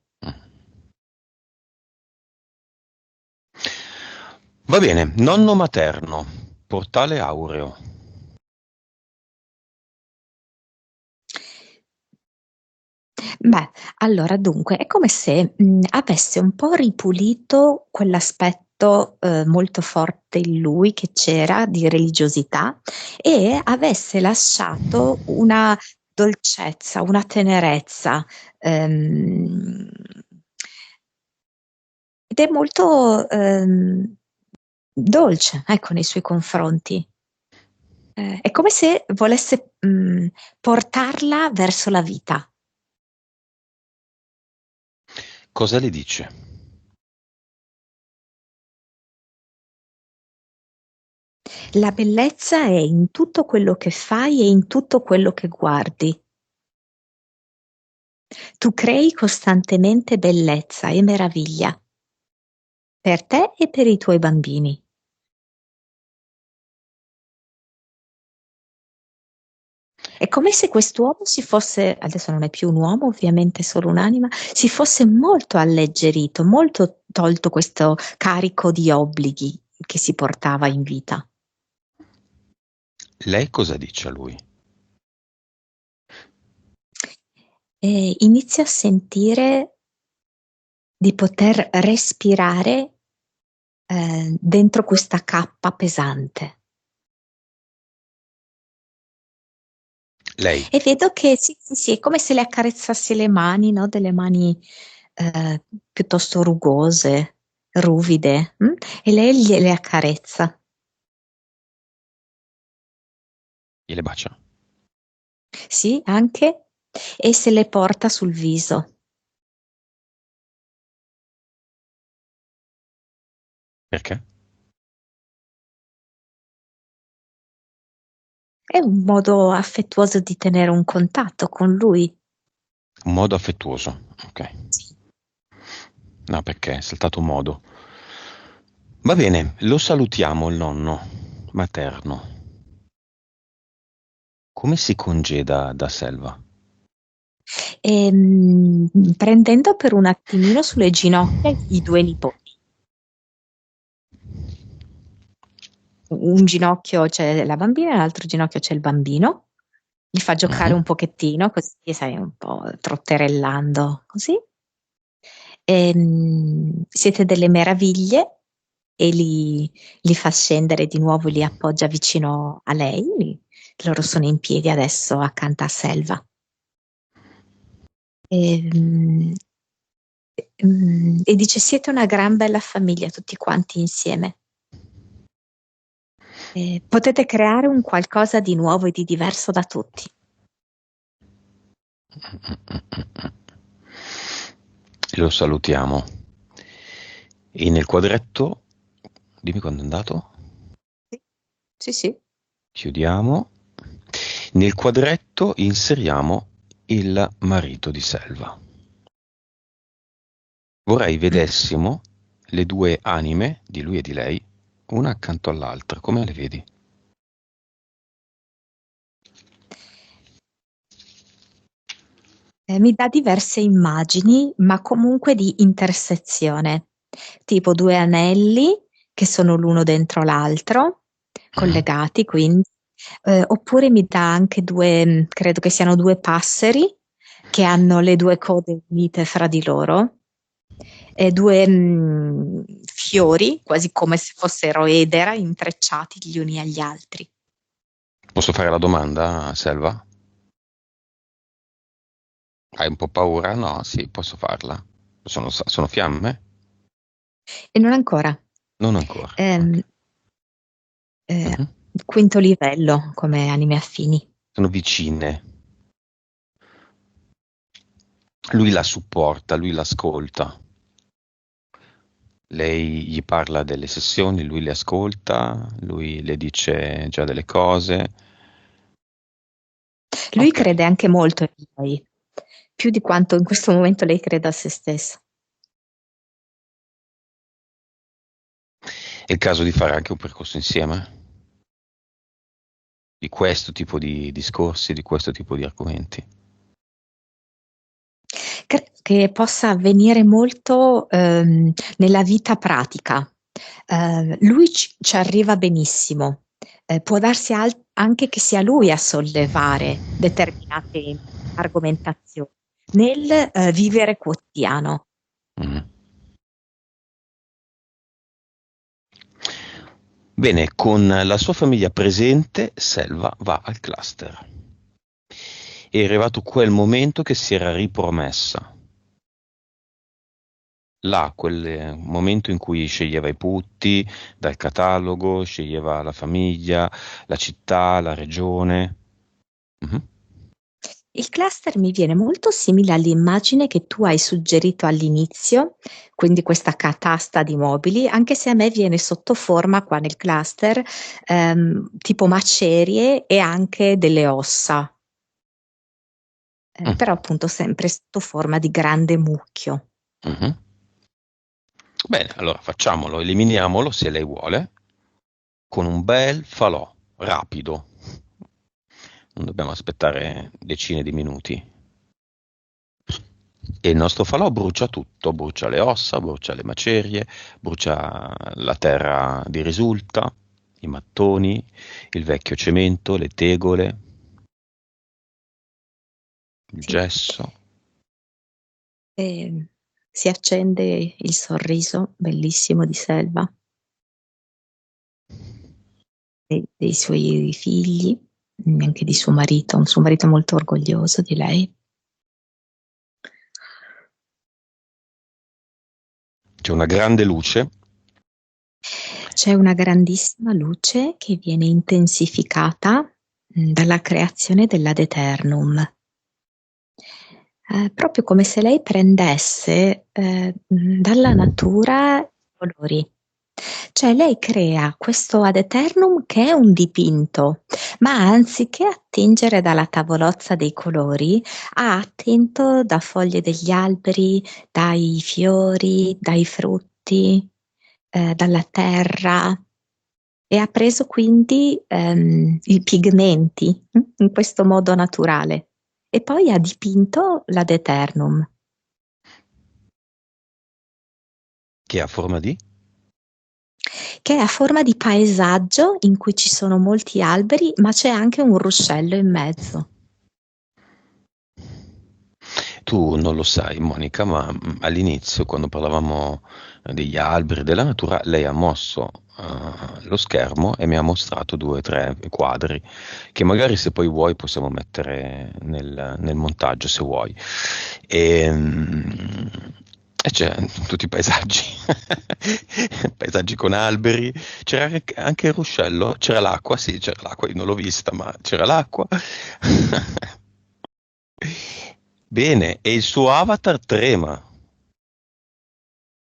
Va bene, nonno materno, portale aureo. Beh, allora dunque è come se, avesse un po' ripulito quell'aspetto, molto forte in lui che c'era di religiosità e avesse lasciato una dolcezza, una tenerezza, ehm, ed è molto, dolce, ecco, nei suoi confronti. È come se volesse, portarla verso la vita. Cosa le dice? La bellezza è in tutto quello che fai e in tutto quello che guardi. Tu crei costantemente bellezza e meraviglia per te e per i tuoi bambini. È come se quest'uomo si fosse, adesso non è più un uomo, ovviamente è solo un'anima, si fosse molto alleggerito, molto tolto questo carico di obblighi che si portava in vita. Lei cosa dice a lui? E inizia a sentire di poter respirare dentro questa cappa pesante. Lei, E vedo che sì, sì, sì, è come se le accarezzassi le mani, no? Delle mani piuttosto rugose, ruvide, e lei gliele accarezza. gliele bacia. Sì, anche, e se le porta sul viso. Perché? È un modo affettuoso di tenere un contatto con lui. Un modo affettuoso. Ok. No, perché è saltato un modo. Va bene, lo salutiamo il nonno materno. come si congeda da Selva? Prendendo per un attimino sulle ginocchia i due nipoti. Un ginocchio c'è la bambina e l'altro ginocchio c'è il bambino. Li fa giocare un pochettino, così sai, un po' trotterellando, così. Siete delle meraviglie e li fa scendere di nuovo, li appoggia vicino a lei. Loro sono in piedi adesso accanto a Selva. E dice: siete una gran bella famiglia tutti quanti insieme. Potete creare un qualcosa di nuovo e di diverso da tutti. Lo salutiamo. E nel quadretto, dimmi quando è andato. Sì. Chiudiamo. Nel quadretto inseriamo il marito di Selva. Vorrei vedessimo le due anime di lui e di lei, una accanto all'altra. Come le vedi? Mi dà diverse immagini, ma comunque di intersezione, tipo due anelli che sono l'uno dentro l'altro, collegati quindi, oppure mi dà anche due, credo che siano due passeri che hanno le due code unite fra di loro, e due fiori, quasi come se fossero edera, intrecciati gli uni agli altri. Posso fare la domanda, Selva? Hai un po' paura? No, sì, posso farla. Sono fiamme? E non ancora. Non ancora. Ehm, Mhm. Quinto livello come anime affini. Sono vicine. Lui la supporta, lui l'ascolta. Lei gli parla delle sessioni, lui le ascolta, lui le dice già delle cose. Lui Ok, crede anche molto in lei, più di quanto in questo momento lei creda a se stessa. è il caso di fare anche un percorso insieme? Di questo tipo di discorsi, di questo tipo di argomenti? Credo che possa avvenire molto nella vita pratica. Lui ci arriva benissimo. Può darsi anche che sia lui a sollevare determinate argomentazioni nel vivere quotidiano. Mm. Bene, con la sua famiglia presente, Selva va al cluster. È arrivato quel momento che si era ripromessa. Là, quel momento in cui sceglieva i putti dal catalogo, sceglieva la famiglia, la città, la regione. Mhm. Il cluster mi viene molto simile all'immagine che tu hai suggerito all'inizio, quindi questa catasta di mobili, anche se a me viene sotto forma qua nel cluster tipo macerie e anche delle ossa, Mm. però appunto sempre sotto forma di grande mucchio. Mhm. Bene, allora facciamolo, eliminiamolo se lei vuole, con un bel falò, rapido. Non dobbiamo aspettare decine di minuti. E il nostro falò brucia tutto, brucia le ossa, brucia le macerie, brucia la terra di risulta, i mattoni, il vecchio cemento, le tegole, il Sì. gesso. E si accende il sorriso bellissimo di Selva e dei suoi figli, anche di suo marito, un suo marito molto orgoglioso di lei. C'è una grande luce. C'è una grandissima luce che viene intensificata dalla creazione dell'Ad Eternum. Proprio come se lei prendesse dalla natura i colori. Cioè lei crea questo Ad Eternum che è un dipinto, ma anziché attingere dalla tavolozza dei colori, ha attinto da foglie degli alberi, dai fiori, dai frutti, dalla terra. e ha preso quindi i pigmenti in questo modo naturale e poi ha dipinto l'Ad Eternum. Che ha forma di? Che è a forma di paesaggio in cui ci sono molti alberi, ma c'è anche un ruscello in mezzo. Tu non lo sai, Monica, ma all'inizio, quando parlavamo degli alberi, della natura, lei ha mosso lo schermo e mi ha mostrato 2 o 3 quadri che magari se poi vuoi possiamo mettere nel montaggio, se vuoi. E, e c'è tutti i paesaggi, paesaggi con alberi, c'era anche il ruscello, c'era l'acqua, sì, c'era l'acqua, io non l'ho vista, ma c'era l'acqua. Bene, e il suo avatar trema.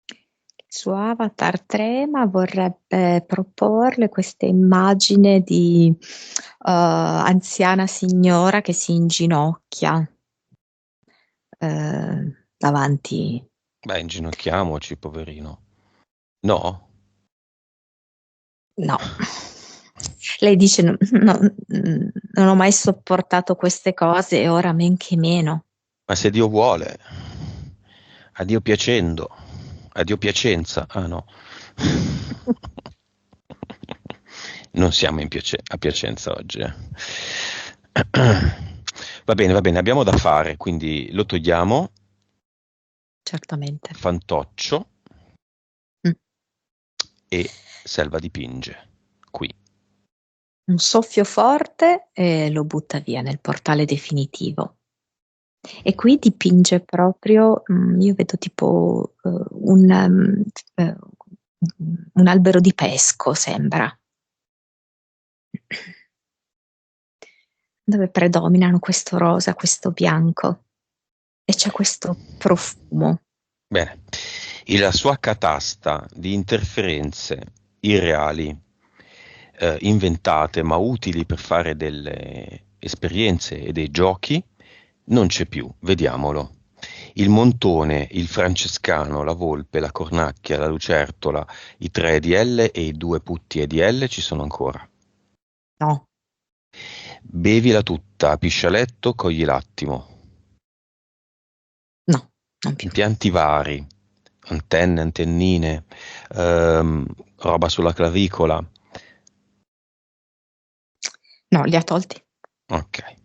Il suo avatar trema, vorrebbe proporle questa immagine di anziana signora che si inginocchia davanti. Beh, inginocchiamoci, poverino. No? No. Lei dice non ho mai sopportato queste cose e ora men che meno. Ma se Dio vuole, a Dio piacendo, a Dio piacenza. Ah no. Non siamo a Piacenza oggi. Va bene, abbiamo da fare, quindi lo togliamo. Certamente. Fantoccio Mm. e Selva dipinge. Qui. Un soffio forte e lo butta via nel portale definitivo. E qui dipinge proprio, io vedo tipo un albero di pesco, sembra, dove predominano questo rosa, questo bianco e c'è questo profumo. Bene. La sua catasta di interferenze irreali, inventate ma utili per fare delle esperienze e dei giochi, non c'è più, vediamolo. Il montone, il francescano, la volpe, la cornacchia, la lucertola, i 3 EDL e i 2 putti EDL ci sono ancora. No, Bevila tutta, a piscialetto, cogli l'attimo. no, non più. Impianti vari, antenne, antennine, roba sulla clavicola. No, li ha tolti. Ok.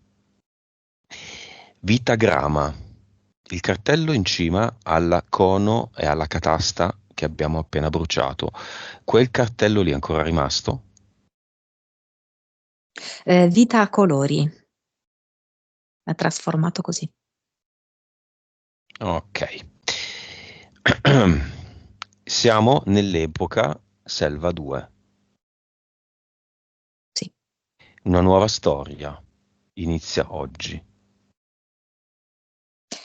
Vitagrama, il cartello in cima al cono e alla catasta che abbiamo appena bruciato. Quel cartello lì è ancora rimasto? Vita a colori, l'ha trasformato così. Ok. Siamo nell'epoca Selva 2. Sì. Una nuova storia inizia oggi.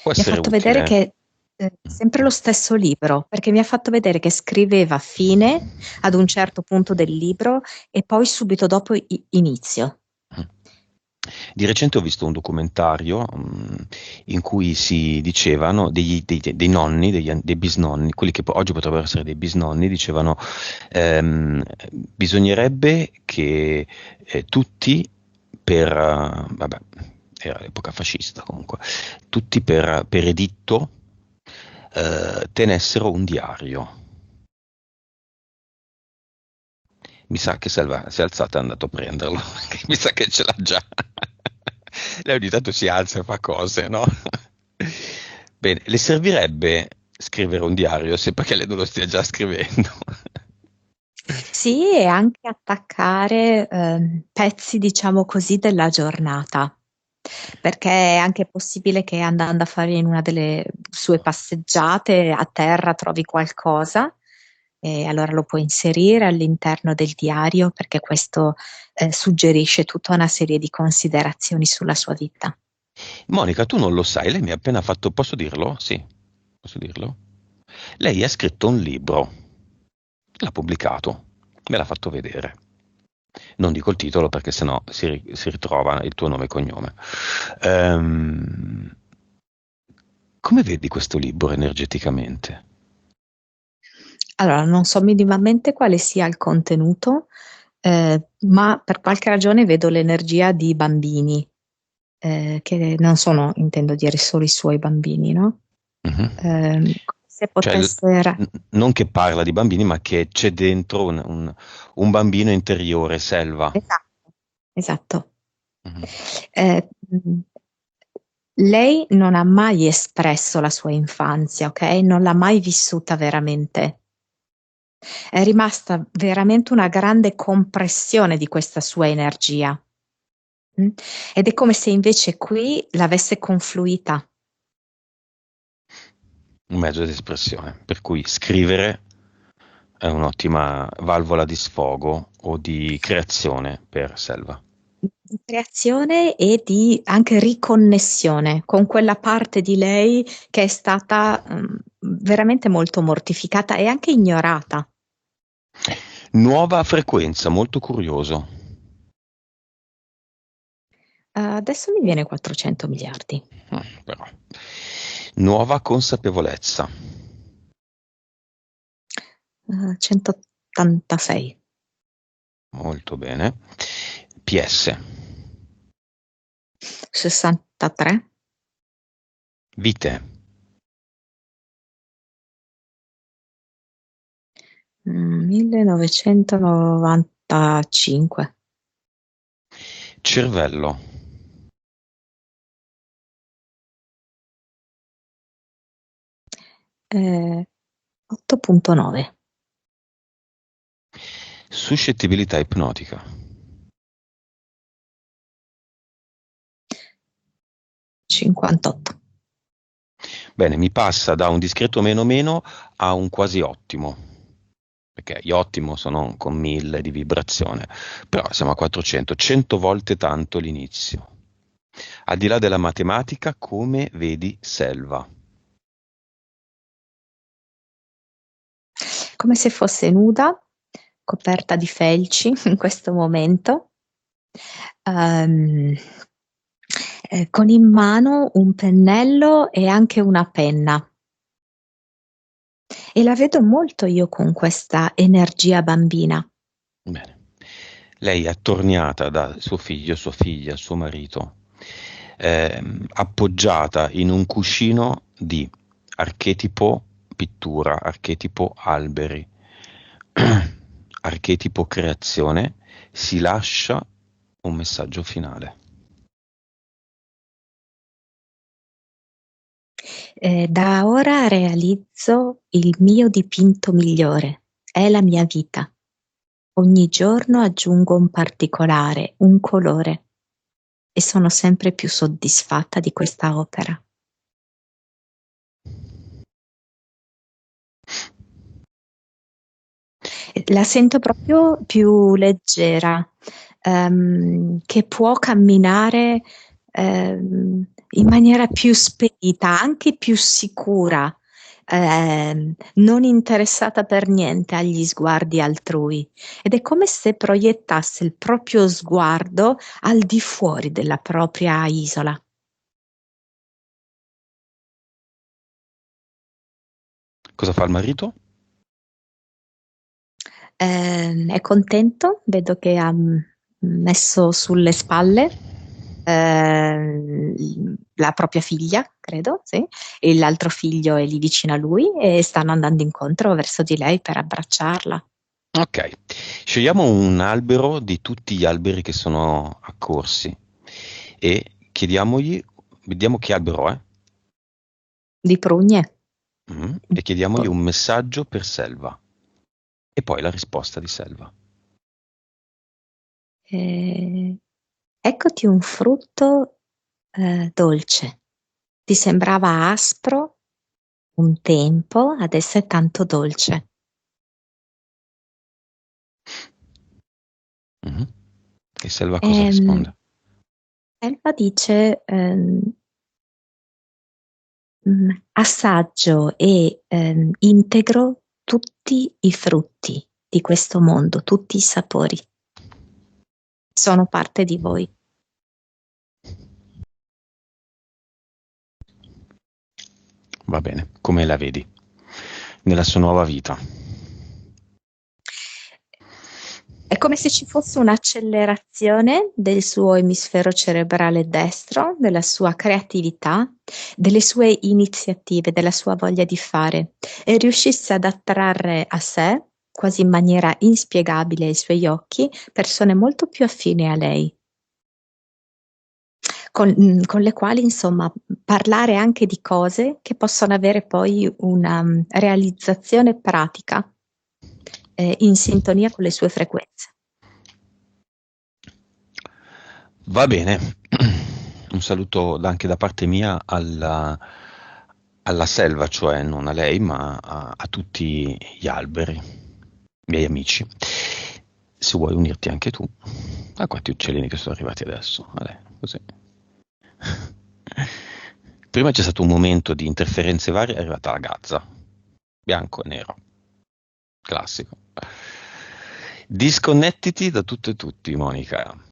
Può Mi ha essere fatto vedere utile. che sempre lo stesso libro, perché mi ha fatto vedere che scriveva fine ad un certo punto del libro e poi subito dopo inizio. Di recente ho visto un documentario in cui si dicevano dei nonni, dei bisnonni, quelli che oggi potrebbero essere dei bisnonni, dicevano bisognerebbe che tutti vabbè, era l'epoca fascista comunque, tutti per editto tenessero un diario. Mi sa che Selva si è alzata e è andato a prenderlo, perché mi sa che ce l'ha già. Lei ogni tanto si alza e fa cose, no? Bene, le servirebbe scrivere un diario, se perché lei non lo stia già scrivendo. Sì, e anche attaccare pezzi, diciamo così, della giornata, perché è anche possibile che andando a fare in una delle sue passeggiate a terra trovi qualcosa e allora lo puoi inserire all'interno del diario perché questo suggerisce tutta una serie di considerazioni sulla sua vita. Monica, tu non lo sai, lei mi ha appena fatto, posso dirlo? Sì, posso dirlo? Lei ha scritto un libro, l'ha pubblicato, me l'ha fatto vedere. Non dico il titolo perché sennò si ritrova il tuo nome e cognome. Ehm, Come vedi questo libro energeticamente? Allora, non so minimamente quale sia il contenuto, ma per qualche ragione vedo l'energia di bambini, che non sono, intendo dire, solo i suoi bambini, no? Come se Cioè, potesse... non che parla di bambini, ma che c'è dentro un bambino interiore, Selva. Esatto, esatto. Mhm. Mh, lei non ha mai espresso la sua infanzia, ok? Non l'ha mai vissuta veramente. È rimasta veramente una grande compressione di questa sua energia. Mm? Ed è come se invece qui l'avesse confluita. Un mezzo di espressione, per cui scrivere è un'ottima valvola di sfogo o di creazione per Selva. Di creazione e di anche riconnessione con quella parte di lei che è stata veramente molto mortificata e anche ignorata. Nuova frequenza, molto curioso. Adesso mi viene 400 miliardi. Però. Nuova consapevolezza. 186. Molto bene. PS. 63. Vite. 1995. Cervello. 8.9. Suscettibilità ipnotica. 58. Bene, mi passa da un discreto meno meno a un quasi ottimo, perché gli ottimo sono con 1000 di vibrazione, però siamo a 400, 100 volte tanto l'inizio. Al di là della matematica, come vedi Selva? Come se fosse nuda, coperta di felci in questo momento, ehm, con in mano un pennello e anche una penna. E la vedo molto io con questa energia bambina. Bene. Lei è attorniata da suo figlio, sua figlia, suo marito, appoggiata in un cuscino di archetipo pittura, archetipo alberi, archetipo creazione, si lascia un messaggio finale. Da ora realizzo il mio dipinto migliore, è la mia vita. Ogni giorno aggiungo un particolare, un colore e sono sempre più soddisfatta di questa opera. La sento proprio più leggera, che può camminare in maniera più spedita, anche più sicura, non interessata per niente agli sguardi altrui. Ed è come se proiettasse il proprio sguardo al di fuori della propria isola. Cosa fa il marito? È contento, vedo che ha messo sulle spalle la propria figlia, credo, sì, e l'altro figlio è lì vicino a lui e stanno andando incontro verso di lei per abbracciarla. Ok, scegliamo un albero di tutti gli alberi che sono accorsi e chiediamogli, vediamo che albero è, Di prugne. e chiediamogli un messaggio per Selva e poi la risposta di Selva. Eh, eccoti un frutto dolce. Ti sembrava aspro un tempo, adesso è tanto dolce. Mhm. E Selva cosa Ehm, risponde? Elba dice assaggio e integro tutti i frutti di questo mondo, tutti i sapori. Sono parte di voi. Va bene, come la vedi nella sua nuova vita? È come se ci fosse un'accelerazione del suo emisfero cerebrale destro, della sua creatività, delle sue iniziative, della sua voglia di fare, e riuscisse ad attrarre a sé, quasi in maniera inspiegabile ai suoi occhi, persone molto più affini a lei, con le quali, insomma, parlare anche di cose che possono avere poi una realizzazione pratica in sintonia con le sue frequenze. Va bene, un saluto anche da parte mia alla selva, cioè non a lei, ma a tutti gli alberi, miei amici. Se vuoi unirti anche tu a quanti uccellini che sono arrivati adesso. Così. Prima c'è stato un momento di interferenze varie, è arrivata la gazza, bianco e nero, classico. Disconnettiti da tutto e tutti, Monica.